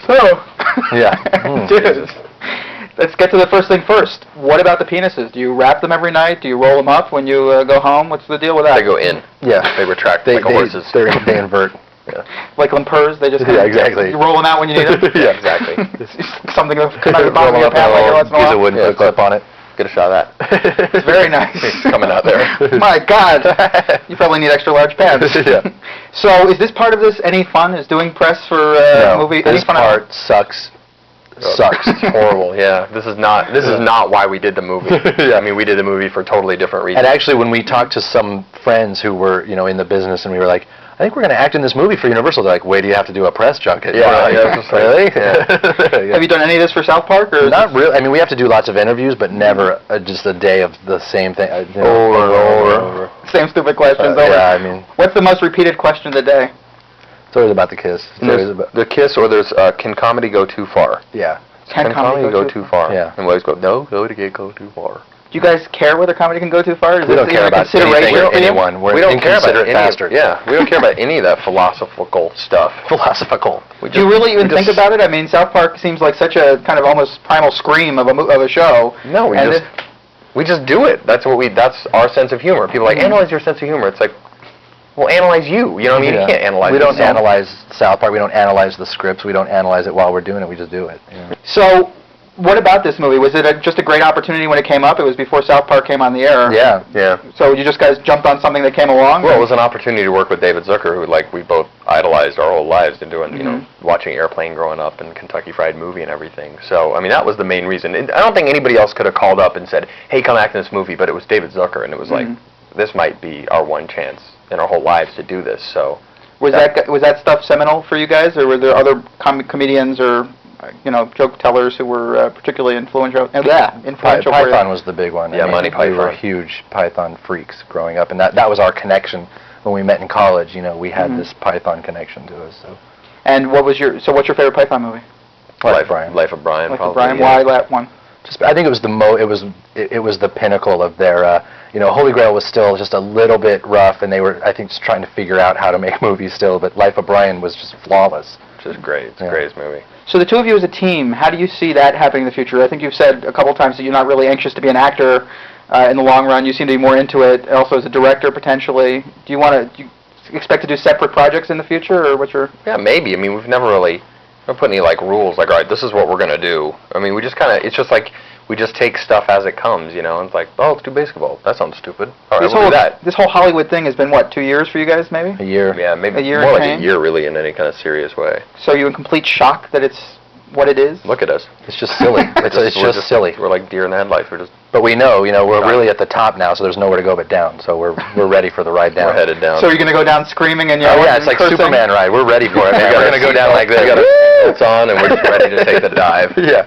So, Yeah. dude, let's get to the first thing first. What about the penises? Do you wrap them every night? Do you roll them up when you go home? What's the deal with that? They go in. Yeah. They retract like a horse's. They invert. Yeah. Like limpers, they just Yeah, exactly. You roll them out when you need them. Yeah, exactly. Something that come out of the bottom of your pants like every once in a Use a while. wooden clip on it. Get a shot of that. It's very nice. It's coming out there. My God, you probably need extra large pants. Yeah. So, is this part of this any fun? Is doing press for No, movie? this Any fun part sucks. Sucks. It's horrible. Yeah. This is not why we did the movie. Yeah. I mean, we did the movie for totally different reasons. And actually, when we talked to some friends who were, in the business, and we were like, I think we're going to act in this movie for Universal. They're like, wait, do you have to do a press junket? Yeah, We're like, yeah, it's just like- really? yeah. Yeah. Have you done any of this for South Park? Or Not really. I mean, we have to do lots of interviews, but never just a day of the same thing. Over and over. Same stupid questions over. Yeah, I mean, What's the most repeated question of the day? it's always about the kiss. It's And always there's about, the kiss, or there's can comedy go too far? yeah. Can comedy go too far? Yeah. And we always go, no, go too far. Do you guys care whether comedy can go too far? Is We this don't care even a about consideration anything or for you? anyone. We're We don't care about inconsiderate any bastards. Yeah, we don't care about any of that philosophical stuff. Philosophical. Do you really even think about it? I mean, South Park seems like such a kind of almost primal scream of a show. No, And we just do it. That's our sense of humor. People are like, analyze your sense of humor. It's like, well, analyze you. You know what I mean? Yeah. You can't analyze We don't yourself. analyze South Park. We don't analyze the scripts. We don't analyze it while we're doing it. We just do it. Yeah. So, what about this movie? Was it just a great opportunity when it came up? It was before South Park came on the air. Yeah. Yeah. So you just guys jumped on something that came along? Well, it was an opportunity to work with David Zucker, who we both idolized our whole lives and doing, watching Airplane growing up and Kentucky Fried Movie and everything. So, I mean, that was the main reason. And I don't think anybody else could have called up and said, hey, come act in this movie, but it was David Zucker, and it was like, this might be our one chance in our whole lives to do this. So, Was that stuff seminal for you guys, or were there other comedians or joke tellers who were particularly influential? Influential. for you? Python was the big one. Yeah, Monty We were Python. huge Python freaks growing up, and that was our connection when we met in college. We had this Python connection to us. So. And what's your favorite Python movie? Life of Brian. Life of Brian, Life probably. of Brian. Yeah. Why that one? I think it was it was the pinnacle of their. Holy Grail was still just a little bit rough, and they were, I think, just trying to figure out how to make movies still. But Life of Brian was just flawless. Which is great. It's the greatest movie. So the two of you as a team, how do you see that happening in the future? I think you've said a couple times that you're not really anxious to be an actor in the long run. You seem to be more into it. Also, as a director, potentially. Do you expect to do separate projects in the future, or what's your? Yeah, maybe. I mean, we've never really put any rules all right, this is what we're gonna do. I mean, we just kind of, it's just like we just take stuff as it comes, and it's like, oh, let's do BASEketball. That sounds stupid. All right, we'll do that. This whole Hollywood thing has been, what, 2 years for you guys, maybe? A year. Yeah, maybe A year more and like change? a year, really, in any kind of serious way. So you in complete shock that it's what it is? Look at us. It's just silly. It's just silly. We're like deer in the headlights. We're just. But we know, we're really at the top now, so there's nowhere to go but down. So we're ready for the ride down. We're headed down. So you're going to go down screaming and Oh yelling yeah, and it's like cursing? Superman ride. We're ready for it, man. We're gonna go down like this. It's on, and we're just ready to take the dive. Yeah.